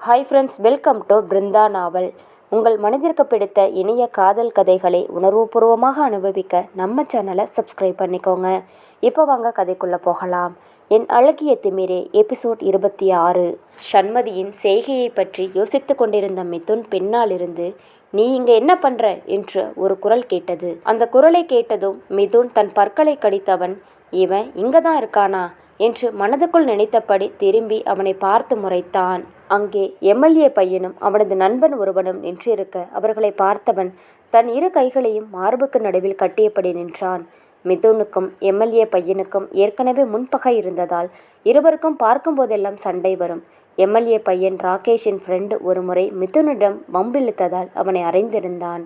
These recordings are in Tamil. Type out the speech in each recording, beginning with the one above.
Hi friends, welcome to Brinda Novel. உங்கள் மனதிற்கு பிடித்த இனிய காதல் கதைகளை உணர்வுபூர்வமாக அனுபவிக்க நம்ம சேனலை சப்ஸ்கிரைப் பண்ணிக்கோங்க. இப்போ வாங்க கதைக்குள்ளே போகலாம். என் அழகிய திமிரே எபிசோட் 26. சண்மதியின் செய்கையை பற்றி யோசித்து கொண்டிருந்த மிதுன் பின்னாலிருந்து, நீ இங்கே என்ன பண்ணுற என்று ஒரு குரல் கேட்டது. அந்த குரலை கேட்டதும் மிதுன் தன் பற்களை கடித்தவன், இவன் இங்கே தான் இருக்கானா என்று மனதுக்குள் நினைத்தபடி திரும்பி அவனை பார்த்து முறைத்தான். அங்கே எம்எல்ஏ பையனும் அவனது நண்பன் ஒருவனும் நின்றிருக்க அவர்களை பார்த்தவன் தன் இரு கைகளையும் மார்புக்கு நடுவில் கட்டியபடி நின்றான். மிதுனுக்கும் எம்எல்ஏ பையனுக்கும் ஏற்கனவே முன்பகை இருந்ததால் இருவருக்கும் பார்க்கும்போதெல்லாம் சண்டை வரும். எம்எல்ஏ பையன் ராகேஷின் ஃப்ரெண்டு ஒரு முறை மிதுனிடம் வம்பிழுத்ததால் அவனை அறைந்திருந்தான்.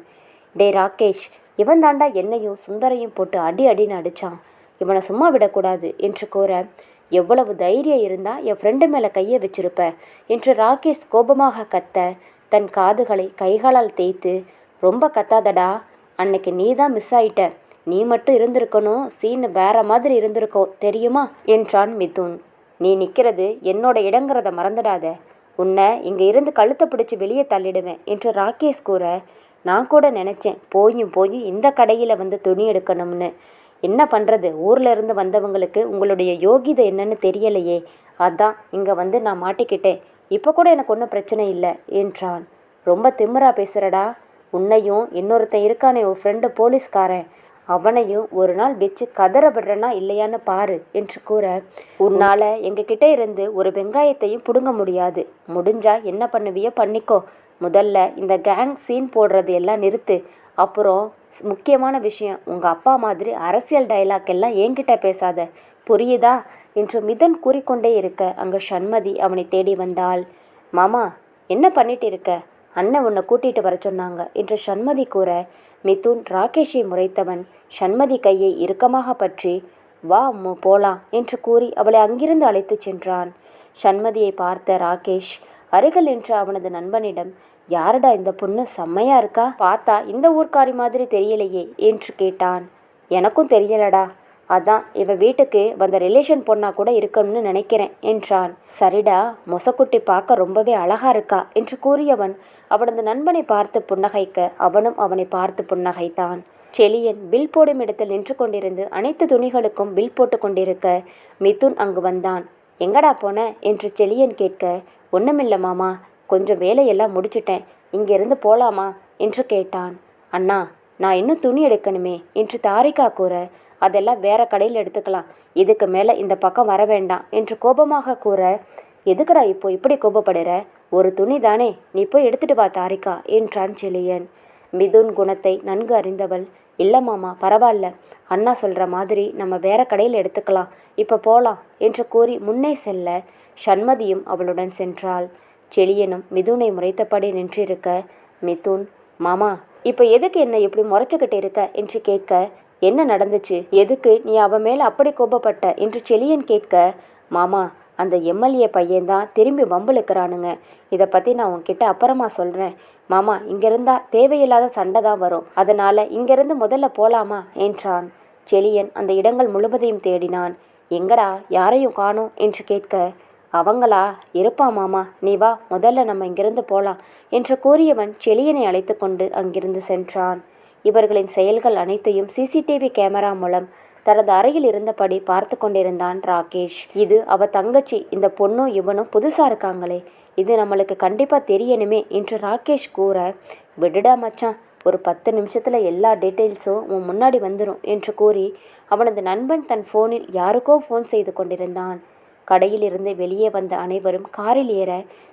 டே ராகேஷ், இவன் தாண்டா என்னையும் சுந்தரையும் போட்டு அடி அடின்னு அடித்தான், இவனை சும்மா விடக்கூடாது என்று கூற, எவ்வளவு தைரியம் இருந்தால் என் ஃப்ரெண்டு மேலே கையை வச்சிருப்ப என்று ராகேஷ் கோபமாக கத்த, தன் காதுகளை கைகளால் தேய்த்து, ரொம்ப கத்தாதடா, அன்னைக்கு நீ தான் மிஸ் ஆயிட்ட, நீ மட்டும் இருந்திருக்கணும், சீன் வேற மாதிரி இருந்திருக்கோ தெரியுமா என்றான் மிதுன். நீ நிற்கிறது என்னோட இடங்கிறத மறந்துடாத, உன்னை இங்கே இருந்து கழுத்தை பிடிச்சி வெளியே தள்ளிடுவேன் என்று ராகேஷ் கூற, நான் கூட நினச்சேன் போயும் இந்த கடையில் வந்து துணி எடுக்கணும்னு. என்ன பண்ணுறது, ஊரில் இருந்து வந்தவங்களுக்கு உங்களுடைய யோகிதை என்னன்னு தெரியலையே, அதான் இங்கே வந்து நான் மாட்டிக்கிட்டேன். இப்போ கூட எனக்கு ஒன்றும் பிரச்சனை இல்லை என்றான். ரொம்ப திமிரா பேசுகிறடா, உன்னையும் இன்னொருத்தன் இருக்கானே உன் ஃப்ரெண்டு போலீஸ்காரன், அவனையும் ஒரு நாள் வச்சு கதற விடுறனா இல்லையான்னு பாரு என்று கூற, உன்னால் எங்ககிட்ட இருந்து ஒரு வெங்காயத்தையும் பிடுங்க முடியாது, முடிஞ்சா என்ன பண்ணுவியோ பண்ணிக்கோ, முதல்ல இந்த கேங் சீன் போடுறது எல்லாம் நிறுத்து, அப்புறம் முக்கியமான விஷயம், உங்கள் அப்பா மாதிரி அரசியல் டைலாக் எல்லாம் என்கிட்ட பேசாத, புரியுதா என்று மிதுன் கூறிக்கொண்டே இருக்க அங்கே சண்மதி அவனை தேடி வந்தாள். மாமா, என்ன பண்ணிட்டு இருக்க, அண்ணன் உன்னை கூட்டிகிட்டு வர சொன்னாங்க என்று சண்மதி கூற, மிதுன் ராகேஷை முறைத்தவன் சண்மதி கையை இறுக்கமாக பற்றி, வா அம்மு போலாம் என்று கூறி அவளை அங்கிருந்து அழைத்து சென்றான். சண்மதியை பார்த்த ராகேஷ் அருகில் நின்ற அவனது நண்பனிடம், யாருடா இந்த பொண்ணு, செம்மையா இருக்கா, பார்த்தா இந்த ஊர்க்காரி மாதிரி தெரியலையே என்று கேட்டான். எனக்கும் தெரியலடா, அதான் இவ வீட்டுக்கு வந்த ரிலேஷன் பொண்ணா கூட இருக்கணும்னு நினைக்கிறேன் என்றான். சரிடா, மொசக்குட்டி பார்க்க ரொம்பவே அழகா இருக்கா என்று கூறியவன் அவனது நண்பனை பார்த்து புன்னகைக்க அவனும் அவனை பார்த்து புன்னகைத்தான். செலியன் பில் போடும் இடத்தில் நின்று கொண்டிருந்து அனைத்து துணிகளுக்கும் பில் போட்டு கொண்டிருக்க மிதுன் அங்கு வந்தான். எங்கடா போன என்று செலியன் கேட்க, ஒன்றுமில்ல மாமா, கொஞ்சம் வேலையெல்லாம் முடிச்சிட்டேன், இங்கிருந்து போலாமா என்று கேட்டான். அண்ணா, நான் இன்னும் துணி எடுக்கணுமே என்று தாரிகா கூற, அதெல்லாம் வேற கடையில் எடுத்துக்கலாம், இதுக்கு மேலே இந்த பக்கம் வர வேண்டாம் என்று கோபமாக கூற, எதுக்குடா இப்போ இப்படி கோபப்படுற, ஒரு துணி தானே, நீ போய் எடுத்துட்டு வா தாரிகா என்றான் செலியன். மிதுன் குணத்தை நன்கு அறிந்தவள், இல்லை மாமா பரவாயில்ல, அண்ணா சொல்கிற மாதிரி நம்ம வேற கடையில் எடுத்துக்கலாம், இப்போ போகலாம் என்று கூறி முன்னே செல்ல சண்மதியும் அவளுடன் சென்றாள். செலியனும் மிதுனை முறைத்தபடி நின்றிருக்க, மிதுன், மாமா இப்போ எதுக்கு என்ன இப்படி முறைச்சிக்கிட்டு இருக்க என்று கேட்க, என்ன நடந்துச்சு, எதுக்கு நீ அவன் மேலே அப்படி கோபப்பட்ட என்று செலியன் கேட்க, மாமா அந்த எம்எல்ஏ பையன்தான் திரும்பி வம்புழுக்கிறானுங்க, இதை பற்றி நான் உன்கிட்ட அப்புறமா சொல்கிறேன் மாமா, இங்கேருந்தா தேவையில்லாத சண்டை தான் வரும், அதனால் இங்கேருந்து முதல்ல போகலாமா என்றான். செலியன் அந்த இடங்கள் முழுவதையும் தேடினான். எங்கடா யாரையும் காணோம் என்று கேட்க, அவங்களா இருப்பான் மாமா, நீ வா முதல்ல நம்ம இங்கிருந்து போகலாம் என்று கூறியவன் செலியனை அழைத்து கொண்டு அங்கிருந்து சென்றான். இவர்களின் செயல்கள் அனைத்தையும் சிசிடிவி கேமரா மூலம் தனது அறையில் இருந்தபடி பார்த்து கொண்டிருந்தான் ராகேஷ். இது அவ தங்கச்சி, இந்த பொண்ணும் இவனும் புதுசாக இருக்காங்களே, இது நம்மளுக்கு கண்டிப்பாக தெரியணுமே என்று ராகேஷ் கூற, விடுடா மச்சான், ஒரு 10 நிமிஷத்தில் எல்லா டீட்டெயில்ஸும் உன் முன்னாடி வந்துடும் என்று கூறி அவனது நண்பன் தன் ஃபோனில் யாருக்கோ ஃபோன் செய்து கொண்டிருந்தான். கடையில் இருந்து வெளியே வந்த அனைவரும் காரில் ஏற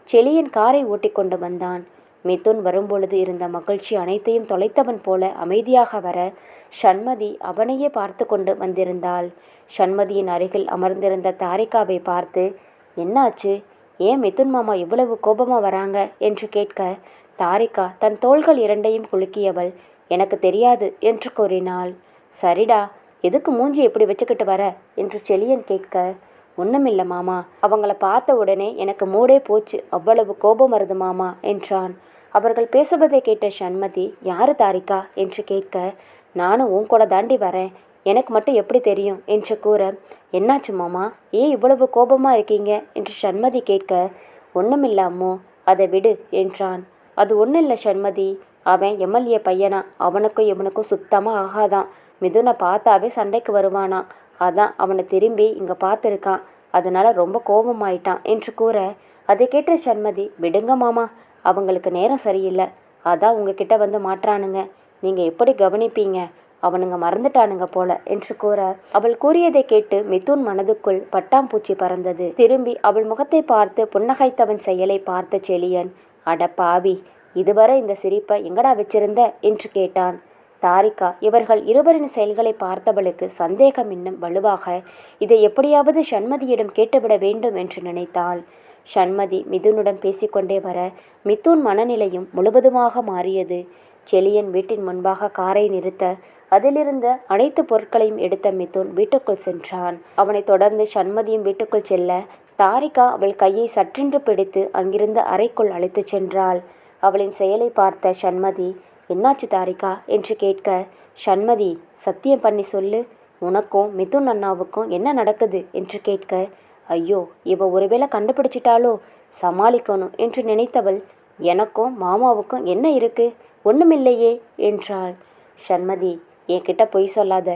செலியன் காரை ஓட்டி கொண்டு வந்தான். மிதுன் வரும்பொழுது இருந்த மகிழ்ச்சி அனைத்தையும் தொலைத்தவன் போல அமைதியாக வர சண்மதி அவனையே பார்த்து கொண்டு வந்திருந்தாள். சண்மதியின் அருகில் அமர்ந்திருந்த தாரிகாவை பார்த்து, என்னாச்சு, ஏன் மிதுன் மாமா இவ்வளவு கோபமாக வராங்க என்று கேட்க, தாரிகா தன் தோள்கள் இரண்டையும் குலுக்கியவள், எனக்கு தெரியாது என்று கூறினாள். சரிடா, எதுக்கு மூஞ்சி எப்படி வச்சுக்கிட்டு வர என்று செலியன் கேட்க, ஒன்றுமில்ல மாமா, அவங்கள பார்த்த உடனே எனக்கு மூடே போச்சு, அவ்வளவு கோபம் வருது மாமா என்றான். அவர்கள் பேசுவதை கேட்ட சண்மதி, யாரு தாரிகா என்று கேட்க, நானும் உன் கூட தாண்டி வரேன், எனக்கு மட்டும் எப்படி தெரியும் என்று கூற, என்னாச்சு மாமா, ஏன் இவ்வளவு கோபமாக இருக்கீங்க என்று சண்மதி கேட்க, ஒன்றுமில்ல அம்மோ, அதை விடு என்றான். அது ஒன்றும் இல்லை சண்மதி, அவன் எம்எல்ஏ பையனா, அவனுக்கும் இவனுக்கும் சுத்தமாக ஆகாதான். மிதுனை பார்த்தாவே சண்டைக்கு வருவானா, அதான் அவனை திரும்பி இங்கே பார்த்துருக்கான், அதனால ரொம்ப கோபமாயிட்டான் என்று கூற, அதை கேட்ட சண்மதி, விடுங்க மாமா, அவங்களுக்கு நேரம் சரியில்லை, அதான் உங்ககிட்ட வந்து மாட்டுறானுங்க, நீங்கள் எப்படி கவனிப்பீங்க, அவனுங்க மறந்துட்டானுங்க போல என்று கூற, அவள் கூறியதை கேட்டு மிதுன் மனதுக்குள் பட்டாம்பூச்சி பறந்தது. திரும்பி அவள் முகத்தை பார்த்து புன்னகைத்தவன் செயலை பார்த்த செழியன், அட பாவி, இதுவரை இந்த சிரிப்பை எங்கடா வச்சிருந்த என்று கேட்டான். தாரிகா இவர்கள் இருவரின் செயல்களை பார்த்தவளுக்கு சந்தேகம் இன்னும் வலுவாக இதை எப்படியாவது சண்மதியிடம் கேட்டுவிட வேண்டும் என்று நினைத்தாள். சண்மதி மிதுனுடன் பேசிக்கொண்டே வர மிதுன் மனநிலையும் முழுவதுமாக மாறியது. செழியன் வீட்டின் முன்பாக காரை நிறுத்த அதிலிருந்த அனைத்து பொருட்களையும் எடுத்த மிதுன் வீட்டுக்குள் சென்றான். அவனை தொடர்ந்து சண்மதியும் வீட்டுக்குள் செல்ல தாரிகா அவள் கையை சற்றென்று பிடித்து அங்கிருந்து அறைக்குள் அழைத்து சென்றாள். அவளின் செயலை பார்த்த சண்மதி, என்னாச்சு தாரிகா என்று கேட்க, சண்மதி சத்தியம் பண்ணி சொல்லு, உனக்கும் மிதுன் அண்ணாவுக்கும் என்ன நடக்குது என்று கேட்க, ஐயோ இவ ஒருவேளை கண்டுபிடிச்சிட்டாலோ, சமாளிக்கணும் என்று நினைத்தவள், எனக்கும் மாமாவுக்கும் என்ன இருக்கு, ஒன்றுமில்லையே என்றாள். சண்மதி, என்கிட்ட பொய் சொல்லாத,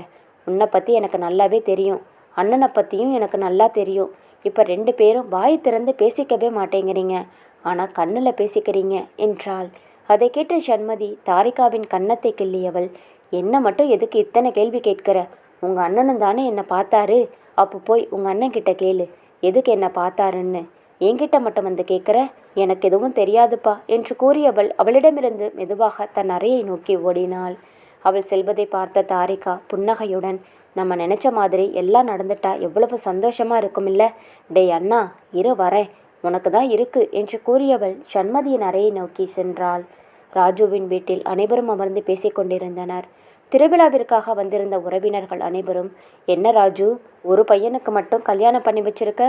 உன்னை பற்றி எனக்கு நல்லாவே தெரியும், அண்ணனை பற்றியும் எனக்கு நல்லா தெரியும். இப்போ 2 பேரும் வாய் திறந்து பேசிக்கவே மாட்டேங்கிறீங்க, ஆனால் கண்ணில் பேசிக்கிறீங்க என்றாள். அதை கேட்ட சண்மதி தாரிகாவின் கன்னத்தை கிள்ளியவள், என்ன மட்டும் எதுக்கு இத்தனை கேள்வி கேட்கிற, உங்கள் அண்ணனும் தானே என்னை பார்த்தாரு, அப்போ போய் உங்கள் அண்ணன் கிட்ட கேளு எதுக்கு என்னை பார்த்தாருன்னு, என்கிட்ட மட்டும் வந்து கேட்குற, எனக்கு எதுவும் தெரியாதுப்பா என்று கூறியவள் அவளிடமிருந்து மெதுவாக தன் அறையை நோக்கி ஓடினாள். அவள் செல்வதை பார்த்த தாரிகா புன்னகையுடன், நம்ம நினச்ச மாதிரி எல்லாம் நடந்துட்டா எவ்வளவு சந்தோஷமாக இருக்குமில்ல, டேய் அண்ணா இரு வரேன், உனக்கு தான் இருக்கு என்று கூறியவள் சண்மதியின் அறையை நோக்கி சென்றாள். ராஜுவின் வீட்டில் அனைவரும் அமர்ந்து பேசிக்கொண்டிருந்தனர். திருவிழாவிற்காக வந்திருந்த உறவினர்கள் அனைவரும், என்ன ராஜு, ஒரு பையனுக்கு மட்டும் கல்யாணம் பண்ணி வச்சிருக்க,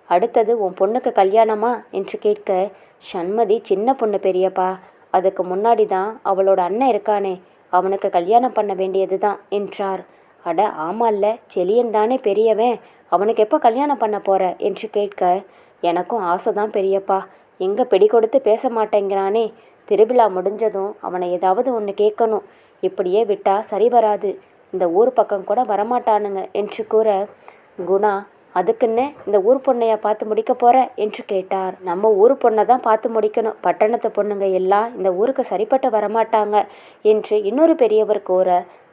அடுத்தது உன் பொண்ணுக்கு கல்யாணமா என்று கேட்க, சண்மதி சின்ன பொண்ணு பெரியப்பா, அதுக்கு முன்னாடி தான் அவளோட அண்ணன் இருக்கானே, அவனுக்கு கல்யாணம் பண்ண வேண்டியது தான் என்றார். அட ஆமால்ல, செழியன் தானே பெரியவன், அவனுக்கு எப்போ கல்யாணம் பண்ண போற என்று கேட்க, எனக்கும் ஆசை தான் பெரியப்பா, எங்கே பிடி கொடுத்து பேச மாட்டேங்கிறானே, திருவிழா முடிஞ்சதும் அவனை ஏதாவது ஒன்று கேட்கணும், இப்படியே விட்டா சரி வராது, இந்த ஊர் பக்கம் கூட வரமாட்டானுங்க என்று கூற, குணா அதுக்குன்னு இந்த ஊர் பொண்ணையா பார்த்து முடிக்க போற என்று கேட்டார். நம்ம ஊர் பொண்ணை தான் பார்த்து முடிக்கணும், பட்டணத்து பொண்ணுங்க எல்லாம் இந்த ஊருக்கு சரிப்பட்டு வரமாட்டாங்க என்று இன்னொரு பெரியவர் கூற,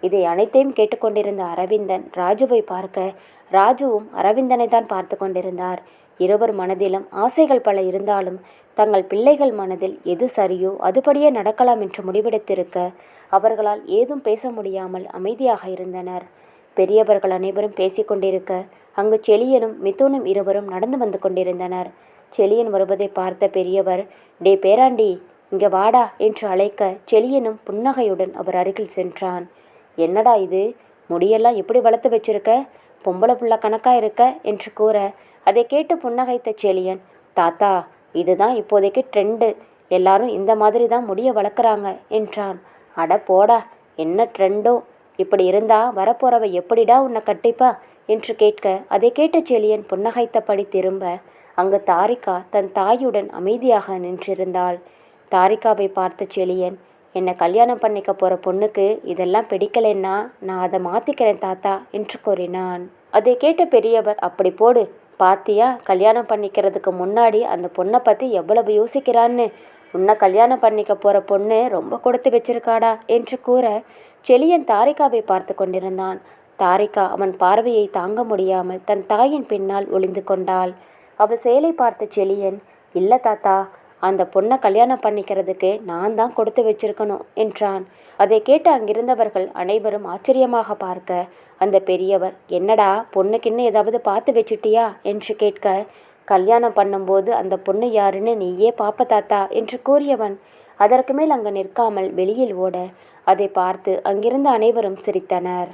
இதை அனைத்தையும் கேட்டுக்கொண்டிருந்த அரவிந்தன் ராஜுவை பார்க்க, ராஜுவும் அரவிந்தனை தான் பார்த்து கொண்டிருந்தார். இருவர் மனதிலும் ஆசைகள் பல இருந்தாலும் தங்கள் பிள்ளைகள் மனதில் எது சரியோ அதுபடியே நடக்கலாம் என்று முடிவெடுத்திருக்க அவர்களால் ஏதும் பேச முடியாமல் அமைதியாக இருந்தனர். பெரியவர்கள் அனைவரும் பேசிக்கொண்டிருக்க அங்கு செழியனும் மிதுனும் இருவரும் நடந்து வந்து கொண்டிருந்தனர். செழியன் வருவதை பார்த்த பெரியவர், டே பேராண்டி இங்கே வாடா என்று அழைக்க செழியனும் புன்னகையுடன் அவர் அருகில் சென்றான். என்னடா இது, முடியெல்லாம் எப்படி வளர்த்து வச்சிருக்க, பொம்பளை புள்ள கணக்கா இருக்க என்று கூற, அதை கேட்டு புன்னகைத்த செழியன், தாத்தா இதுதான் இப்போதைக்கு ட்ரெண்டு, எல்லாரும் இந்த மாதிரி தான் முடிய வளர்க்குறாங்க என்றான். அட போடா, என்ன ட்ரெண்டோ, இப்படி இருந்தா வரப்போறவ எப்படிடா உன்னை கட்டிப்பா என்று கேட்க, அதை கேட்ட செழியன் புன்னகைத்தபடி திரும்ப அங்கு தாரிகா தன் தாயுடன் அமைதியாக நின்றிருந்தாள். தாரிகாவை பார்த்த செழியன், என்னை கல்யாணம் பண்ணிக்க போகிற பொண்ணுக்கு இதெல்லாம் பிடிக்கலைன்னா நான் அதை மாற்றிக்கிறேன் தாத்தா என்று கூறினான். அதை கேட்ட பெரியவர், அப்படி போடு, பாத்தியா கல்யாணம் பண்ணிக்கிறதுக்கு முன்னாடி அந்த பொண்ணை பற்றி எவ்வளவு யோசிக்கிறான்னு, உன்னை கல்யாணம் பண்ணிக்க போகிற பொண்ணு ரொம்ப கொடுத்து வச்சிருக்காடா என்று கூற, செழியன் தாரிகாவை பார்த்து கொண்டிருந்தான். தாரிகா அவன் பார்வையை தாங்க முடியாமல் தன் தாயின் பின்னால் ஒளிந்து கொண்டாள். அவள் செயலை பார்த்த செழியன், இல்லை தாத்தா, அந்த பொண்ணை கல்யாணம் பண்ணிக்கிறதுக்கு நான் தான் கொடுத்து வச்சிருக்கணும் என்றான். அதை கேட்டு அங்கிருந்தவர்கள் அனைவரும் ஆச்சரியமாக பார்க்க, அந்த பெரியவர், என்னடா பொண்ணுக்குன்னு ஏதாவது பார்த்து வச்சுட்டியா என்று கேட்க, கல்யாணம் பண்ணும்போது அந்த பொண்ணு யாருன்னு நீயே பாப்ப தாத்தா என்று கூறியவன் அதற்கு மேல் அங்கு நிற்காமல் வெளியில் ஓட, அதை பார்த்து அங்கிருந்த அனைவரும் சிரித்தனர்.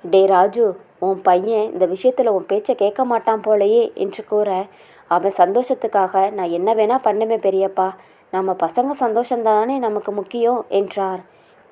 டே ராஜு, உன் பையன் இந்த விஷயத்தில் உன் பேச்சை கேட்க மாட்டான் போலையே என்று கூற, அவன் சந்தோஷத்துக்காக நான் என்ன வேணா பண்ணுவேன் பெரியப்பா, நம்ம பசங்க சந்தோஷந்தானே நமக்கு முக்கியம் என்றார்.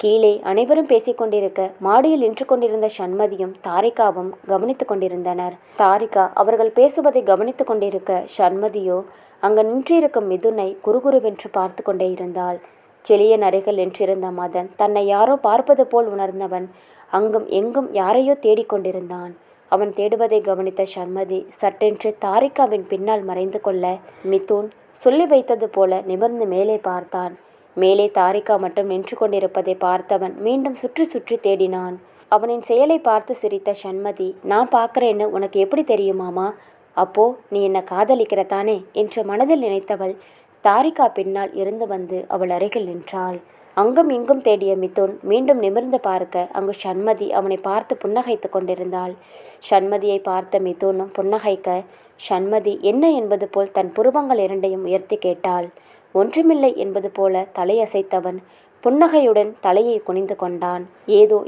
கீழே அனைவரும் பேசிக்கொண்டிருக்க மாடியில் நின்று கொண்டிருந்த சண்மதியும் தாரிகாவும் கவனித்து கொண்டிருந்தனர். தாரிகா அவர்கள் பேசுவதை கவனித்து கொண்டிருக்க சண்மதியோ அங்கு நின்றிருக்கும் மிதுனை குறுகுறுவென்று பார்த்து கொண்டே இருந்தாள். செழியன் அருகில் நின்றிருந்த மதன் தன்னை யாரோ பார்ப்பது போல் உணர்ந்தவன் அங்கும் எங்கும் யாரையோ தேடிக்கொண்டிருந்தான். அவன் தேடுவதை கவனித்த சண்மதி சட்டென்று தாரிகாவின் பின்னால் மறைந்து கொள்ள மிதுன் சொல்லி வைத்தது போல நிமிர்ந்து மேலே பார்த்தான். மேலே தாரிகா மட்டும் நின்று கொண்டிருப்பதை பார்த்தவன் மீண்டும் சுற்றி சுற்றி தேடினான். அவனின் செயலை பார்த்து சிரித்த சண்மதி, நான் பார்க்குறேன்னு உனக்கு எப்படி தெரியுமாமா? அப்போ நீ என்னை காதலிக்கிறதானே என்று மனதில் நினைத்தவள் தாரிகா பின்னால் இருந்து வந்து அவள் அருகில் நின்றாள். அங்கும் இங்கும் தேடிய மிதுன் மீண்டும் நிமிர்ந்து பார்க்க அங்கு சண்மதி அவனை பார்த்து புன்னகைத்து கொண்டிருந்தாள். சண்மதியை பார்த்த மிதுனும் புன்னகைக்க சண்மதி என்ன என்பது போல் தன் புருவங்கள் இரண்டையும் உயர்த்தி கேட்டாள். ஒன்றுமில்லை என்பது போல தலையசைத்தவன் புன்னகையுடன் தலையை குனிந்து கொண்டான்.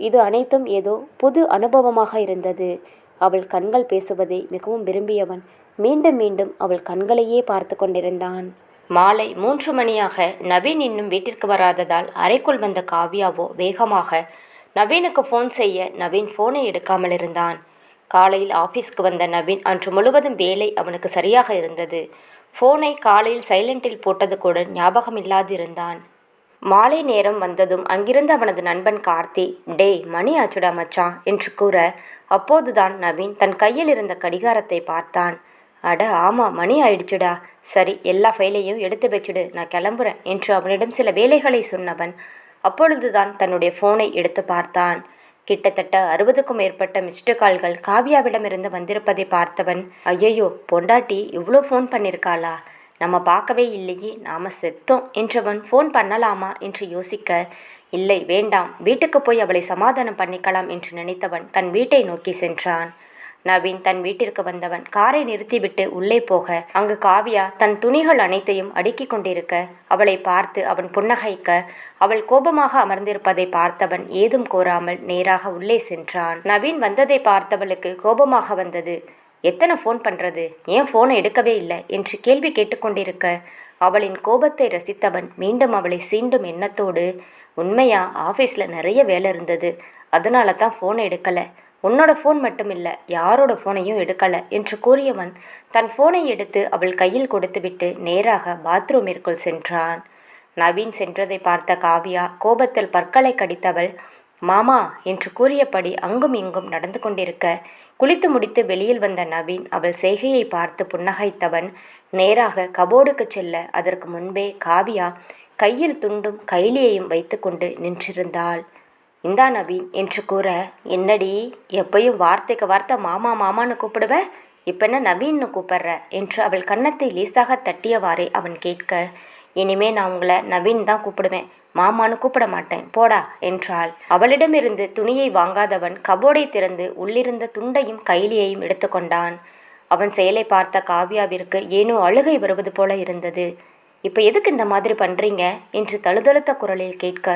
இது அனைத்தும் ஏதோ புது அனுபவமாக இருந்தது. அவள் கண்கள் பேசுவதை மிகவும் விரும்பியவன் மீண்டும் மீண்டும் அவள் கண்களையே பார்த்து கொண்டிருந்தான். மாலை 3 மணியாக நவீன் இன்னும் வீட்டிற்கு வராததால் அறைக்குள் வந்த காவ்யாவோ வேகமாக நவீனுக்கு ஃபோன் செய்ய நவீன் ஃபோனை எடுக்காமல் இருந்தான். காலையில் ஆஃபீஸ்க்கு வந்த நவீன் அன்று முழுவதும் வேலை அவனுக்கு சரியாக இருந்தது. ஃபோனை காலையில் சைலண்டில் போட்டது கூட ஞாபகம் இல்லாதிருந்தான். மாலை நேரம் வந்ததும் அங்கிருந்து அவனது நண்பன் கார்த்தி, டேய் மணி ஆச்சுடா மச்சான் என்று கூற அப்போதுதான் நவீன் தன் கையில் இருந்த கடிகாரத்தை பார்த்தான். அட ஆமாம், மணி ஆயிடுச்சுடா. சரி, எல்லா ஃபைலையும் எடுத்து வச்சுடு, நான் கிளம்புறேன் என்று அவனிடம் சில வேலைகளை சொன்னவன் அப்பொழுதுதான் தன்னுடைய ஃபோனை எடுத்து பார்த்தான். கிட்டத்தட்ட 60க்கும் மேற்பட்ட மிஸ்டு கால்கள் காவ்யாவிடமிருந்து வந்திருப்பதை பார்த்தவன், ஐயையோ பொண்டாட்டி இவ்வளோ ஃபோன் பண்ணியிருக்காளா, நம்ம பார்க்கவே இல்லையே, நாம செத்தோம் என்றவன் ஃபோன் பண்ணலாமா என்று யோசிக்க, இல்லை வேண்டாம், வீட்டுக்கு போய் அவளை சமாதானம் பண்ணிக்கலாம் என்று நினைத்தவன் தன் வீட்டை நோக்கி சென்றான். நவீன் தன் வீட்டிற்கு வந்தவன் காரை நிறுத்திவிட்டு உள்ளே போக அங்கு காவ்யா தன் துணிகள் அனைத்தையும் அடுக்கி கொண்டிருக்க அவளை பார்த்து அவன் புன்னகைக்க அவள் கோபமாக அமர்ந்திருப்பதை பார்த்தவன் ஏதும் கோராமல் நேராக உள்ளே சென்றான். நவீன் வந்ததை பார்த்தவளுக்கு கோபமாக வந்தது. எத்தனை ஃபோன் பண்ணுறது, ஏன் ஃபோனை எடுக்கவே இல்லை என்று கேள்வி கேட்டுக்கொண்டிருக்க அவளின் கோபத்தை ரசித்தவன் மீண்டும் அவளை சீண்டும் எண்ணத்தோடு, உண்மையா ஆஃபீஸில் நிறைய வேலை இருந்தது, அதனால தான் ஃபோனை எடுக்கலை, உன்னோட ஃபோன் மட்டும் இல்லை யாரோட ஃபோனையும் எடுக்கலை என்று கூறியவன் தன் ஃபோனை எடுத்து அவள் கையில் கொடுத்துவிட்டு நேராக பாத்ரூமிற்குள் சென்றான். நவீன் சென்றதை பார்த்த காவ்யா கோபத்தில் பற்களை கடித்தவள், மாமா என்று கூறியபடி அங்கும் இங்கும் நடந்து கொண்டிருக்க குளித்து முடித்து வெளியில் வந்த நவீன் அவள் செய்கையை பார்த்து புன்னகைத்தவன் நேராக கபோர்டுக்கு செல்ல அதற்கு முன்பே காவ்யா கையில் துண்டும் கைலியையும் வைத்து கொண்டு நின்றிருந்தாள். இந்தா நவீன் என்று கூற, என்னடி எப்பயும் வார்த்தைக்கு வார்த்தை மாமா மாமான்னு கூப்பிடுவ, இப்போ என்ன நவீன்னு கூப்பிடுற என்று அவள் கன்னத்தை லேசாக தட்டியவாறே அவன் கேட்க, இனிமே நான் உங்களை நவீன் தான் கூப்பிடுவேன், மாமான்னு கூப்பிட மாட்டேன் போடா என்றாள். அவளிடமிருந்து துணியை வாங்காதவன் கபோர்டை திறந்து உள்ளிருந்த துண்டையும் கைலியையும் எடுத்துக்கொண்டான். அவன் செயலை பார்த்த காவ்யாவிற்கு ஏனோ அழுகை வருவது போல இருந்தது. இப்போ எதுக்கு இந்த மாதிரி பண்ணுறீங்க என்று தழுதழுத்த குரலில் கேட்க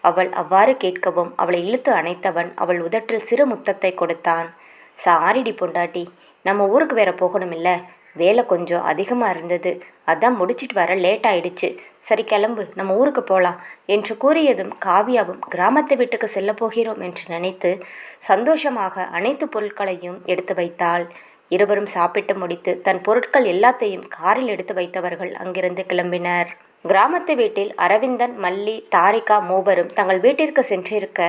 அவள் அவ்வாறு கேட்கவும் அவளை இழுத்து அணைத்தவன் அவள் உதட்டில் சிறு முத்தத்தை கொடுத்தான். சாரிடி பொண்டாட்டி, நம்ம ஊருக்கு வேற போகணும் இல்லை, வேலை கொஞ்சம் அதிகமாக இருந்தது, அதான் முடிச்சிட்டு வர லேட் ஆயிடுச்சு, சரி கிளம்பு நம்ம ஊருக்கு போகலாம் என்று கூறியதும் காவ்யாவும் கிராமத்தை வீட்டுக்கு செல்ல போகிறோம் என்று நினைத்து சந்தோஷமாக அனைத்து பொருட்களையும் எடுத்து வைத்தாள். இருவரும் சாப்பிட்டு முடித்து தன் பொருட்கள் எல்லாத்தையும் காரில் எடுத்து வைத்தவர்கள் அங்கிருந்து கிளம்பினர். கிராமத்து வீட்டில் அரவிந்தன், மல்லி, தாரிகா மூவரும் தங்கள் வீட்டிற்கு சென்றிருக்க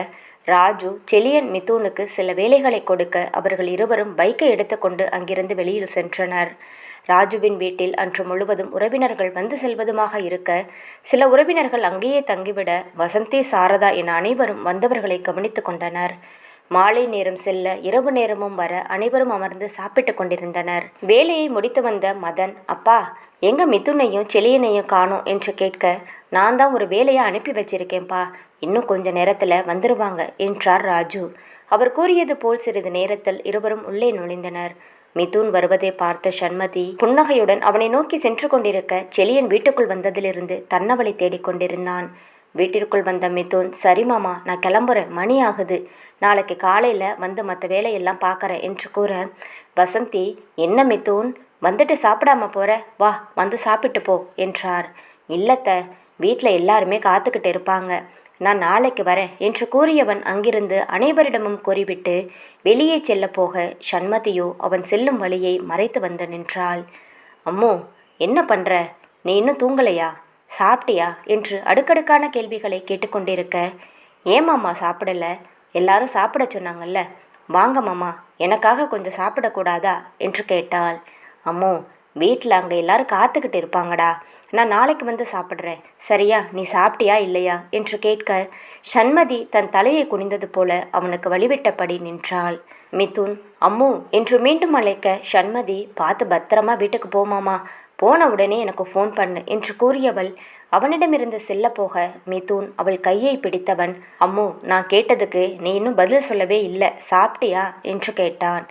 ராஜு செழியன் மிதுனுக்கு சில வேலைகளை கொடுக்க அவர்கள் இருவரும் பைக்கை எடுத்துக்கொண்டு அங்கிருந்து வெளியில் சென்றனர். ராஜுவின் வீட்டில் அன்று முழுவதும் உறவினர்கள் வந்து செல்வதுமாக இருக்க சில உறவினர்கள் அங்கேயே தங்கிவிட வசந்தி, சாரதா என அனைவரும் வந்தவர்களை கவனித்து கொண்டனர். மாலை நேரம் செல்ல இரவு நேரமும் வர அனைவரும் அமர்ந்து சாப்பிட்டு கொண்டிருந்தனர். வேலையை முடித்து வந்த மதன், அப்பா எங்க மிதுனையும் செழியனையும் காணோம் என்று கேட்க, நான் தான் ஒரு வேலையை அனுப்பி வச்சிருக்கேன்ப்பா, இன்னும் கொஞ்ச நேரத்தில் வந்துருவாங்க என்றார் ராஜு. அவர் கூறியது போல் சிறிது நேரத்தில் இருவரும் உள்ளே நுழைந்தனர். மிதுன் வருவதை பார்த்த சண்மதி புன்னகையுடன் அவனை நோக்கி சென்று கொண்டிருக்க செழியன் வீட்டுக்குள் வந்ததிலிருந்து தன்னவளை தேடிக்கொண்டிருந்தான். வீட்டிற்குள் வந்த மிதுன், சரி மாமா நான் கிளம்புறேன், மணி ஆகுது, நாளைக்கு காலையில் வந்து மற்ற வேலையெல்லாம் பார்க்குறேன் என்று கூற வசந்தி, என்ன மிதுன் வந்துட்டு சாப்பிடாம போற, வா வந்து சாப்பிட்டு போ என்றார். இல்லத்த, வீட்டில் எல்லாருமே காத்துக்கிட்டு இருப்பாங்க, நான் நாளைக்கு வரேன் என்று கூறியவன் அங்கிருந்து அனைவரிடமும் கூறிவிட்டு வெளியே செல்ல போக சண்மதியோ அவன் செல்லும் வழியை மறைத்து வந்து நின்றாள். அம்மோ, என்ன பண்ற? நீ இன்னும் தூங்கலையா? சாப்பிட்டியா என்று அடுக்கடுக்கான கேள்விகளை கேட்டுக்கொண்டிருக்க, ஏன் மாமா சாப்பிடல? எல்லாரும் சாப்பிட சொன்னாங்கல்ல, வாங்க மாமா, எனக்காக கொஞ்சம் சாப்பிடக்கூடாதா என்று கேட்டாள். அம்மோ, வீட்டில் அங்கே எல்லாரும் காத்துக்கிட்டு இருப்பாங்கடா, நான் நாளைக்கு வந்து சாப்பிட்றேன், சரியா? நீ சாப்பிட்டியா இல்லையா என்று கேட்க சண்மதி தன் தலையை குனிந்தது போல அவனுக்கு வழிவிட்டபடி நின்றாள். மிதுன், அம்மு என்று மீண்டும் அழைக்க சண்மதி, பார்த்து பத்திரமா வீட்டுக்கு போமாமா, போன உடனே எனக்கு ஃபோன் பண்ணு என்று கூறியவள் அவனிடமிருந்து செல்ல போக மிதுன் அவள் கையை பிடித்தவன், அம்மு, நான் கேட்டதுக்கு நீ இன்னும் பதில் சொல்லவே இல்லை, சாப்பிட்டியா என்று கேட்டான்.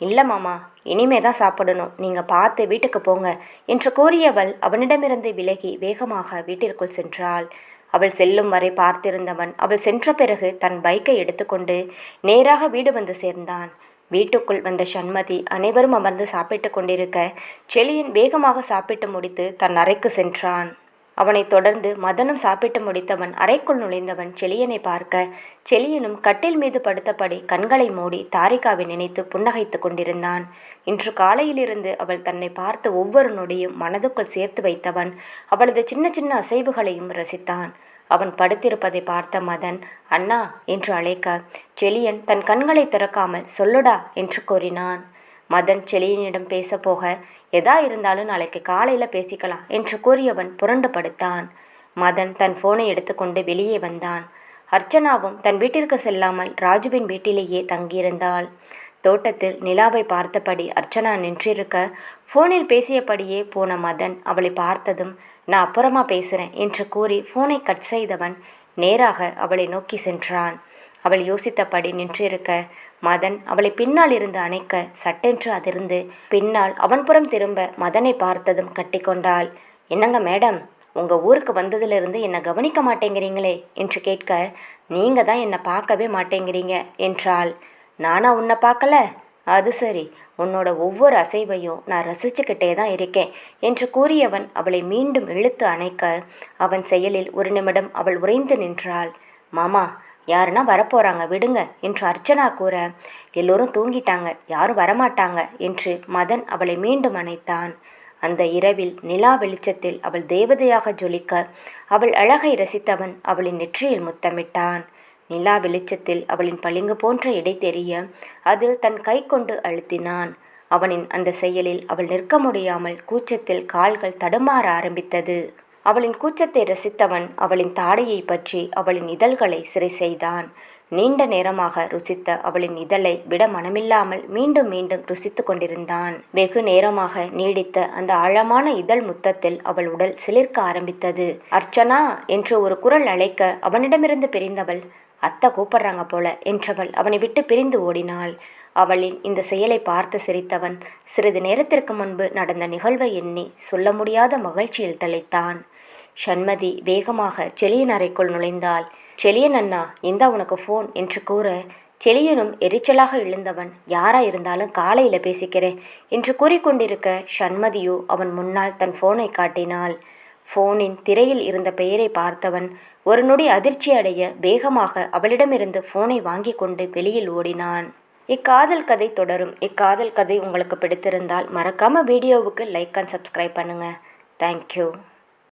இல்லை மாமா, இனிமே தான் சாப்பிடணும், நீங்கள் பார்த்து வீட்டுக்கு போங்க என்று கூறியவள் அவனிடமிருந்து விலகி வேகமாக வீட்டிற்குள் சென்றாள். அவள் செல்லும் வரை பார்த்திருந்தவன் அவள் சென்ற பிறகு தன் பைக்கை எடுத்துக்கொண்டு நேராக வீடு வந்து சேர்ந்தான். வீட்டுக்குள் வந்த சண்மதி அனைவரும் அமர்ந்து சாப்பிட்டு கொண்டிருக்க செழியன் வேகமாக சாப்பிட்டு முடித்து தன் அறைக்கு சென்றான். அவனைத் தொடர்ந்து மதனும் சாப்பிட்டு முடித்தவன் அறைக்குள் நுழைந்தவன் செழியனை பார்க்க செழியனும் கட்டில் மீது படுத்தபடி கண்களை மூடி தாரிகாவை நினைத்து புன்னகைத்து கொண்டிருந்தான். இன்று காலையிலிருந்து அவள் தன்னை பார்த்து ஒவ்வொரு நொடியும் மனதுக்குள் சேர்த்து வைத்தவன் அவளது சின்ன சின்ன அசைவுகளையும் ரசித்தான். அவன் படுத்திருப்பதை பார்த்த மதன் அண்ணா என்று அழைக்க செழியன் தன் கண்களை திறக்காமல் சொல்லுடா என்று கூறினான். மதன் செழியனிடம் பேச போக எதா இருந்தாலும் நாளைக்கு காலையில் பேசிக்கலாம் என்று கூறியவன் புரண்டு படுத்தான். மதன் தன் ஃபோனை எடுத்துக்கொண்டு வெளியே வந்தான். அர்ச்சனாவும் தன் வீட்டிற்கு செல்லாமல் ராஜுவின் வீட்டிலேயே தங்கியிருந்தாள். தோட்டத்தில் நிலாவை பார்த்தபடி அர்ச்சனா நின்றிருக்க ஃபோனில் பேசியபடியே போன மதன் அவளை பார்த்ததும் நான் அப்புறமா பேசுகிறேன் என்று கூறி ஃபோனை கட் செய்தவன் நேராக அவளை நோக்கி சென்றான். அவள் யோசித்தபடி நின்றிருக்க மதன் அவளை பின்னால் இருந்து அணைக்க சட்டென்று அதிர்ந்து பின்னால் அவன் புறம் திரும்ப மதனை பார்த்ததும் கட்டிக்கொண்டாள். என்னங்க மேடம், உங்கள் ஊருக்கு வந்ததிலிருந்து என்னை கவனிக்க மாட்டேங்கிறீங்களே என்று கேட்க நீங்கள் தான் என்னை பார்க்கவே மாட்டேங்கிறீங்க என்றாள். நானா உன்னை பார்க்கல? அது சரி, உன்னோட ஒவ்வொரு அசைவையும் நான் ரசிச்சுக்கிட்டே தான் இருக்கேன் என்று கூறியவன் அவளை மீண்டும் இழுத்து அணைக்க அவன் செயலில் ஒரு நிமிடம் அவள் உறைந்து நின்றாள். மாமா, யாருன்னா வரப்போகிறாங்க விடுங்க என்று அர்ச்சனா கூற எல்லோரும் தூங்கிட்டாங்க, யாரும் வரமாட்டாங்க என்று மதன் அவளை மீண்டும் அணைத்தான். அந்த இரவில் நிலா வெளிச்சத்தில் அவள் தேவதையாக ஜொலிக்க அவள் அழகை ரசித்தவன் அவளின் நெற்றியில் முத்தமிட்டான். நிலா வெளிச்சத்தில் அவளின் பளிங்கு போன்ற இடை தெரிய அதில் தன் கை கொண்டு அழுத்தினான். அவனின் அந்த செயலில் அவள் நிற்க முடியாமல் கூச்சத்தில் கால்கள் தடுமாற ஆரம்பித்தது. அவளின் கூச்சத்தை ரசித்தவன் அவளின் தாடையை பற்றி அவளின் இதழ்களை சிறை செய்தான். நீண்ட நேரமாக ருசித்த அவளின் இதழை விட மனமில்லாமல் மீண்டும் மீண்டும் ருசித்து கொண்டிருந்தான். வெகு நேரமாக நீடித்த அந்த ஆழமான இதழ் முத்தத்தில் அவள் உடல் சிலிர்க்க ஆரம்பித்தது. அர்ச்சனா என்று ஒரு குரல் அழைக்க அவனிடமிருந்து பிரிந்தவள் அத்தை கூப்பிடுறாங்க போல என்றவள் அவனை விட்டு பிரிந்து ஓடினாள். அவளின் இந்த செயலை பார்த்து சிரித்தவன் சிறிது நேரத்திற்கு முன்பு நடந்த நிகழ்வை எண்ணி சொல்ல முடியாத மகிழ்ச்சியில் தளித்தான். சண்மதி வேகமாக செழியன் அறைக்குள் நுழைந்தாள். செழியன் அண்ணா, இந்தா உனக்கு ஃபோன் என்று கூற செழியனும் எரிச்சலாக எழுந்தவன் யாரா இருந்தாலும் காலையில் பேசிக்கிறேன் என்று கூறிக்கொண்டிருக்க சண்மதியோ அவன் முன்னால் தன் ஃபோனை காட்டினாள். ஃபோனின் திரையில் இருந்த பெயரை பார்த்தவன் ஒரு நொடி அதிர்ச்சி அடைய வேகமாக அவளிடமிருந்து ஃபோனை வாங்கி கொண்டு வெளியில் ஓடினான். இக்காதல் கதை தொடரும். இக்காதல் கதை உங்களுக்கு பிடித்திருந்தால் மறக்காமல் வீடியோவுக்கு லைக் அண்ட் சப்ஸ்கிரைப் பண்ணுங்கள். தேங்க்யூ.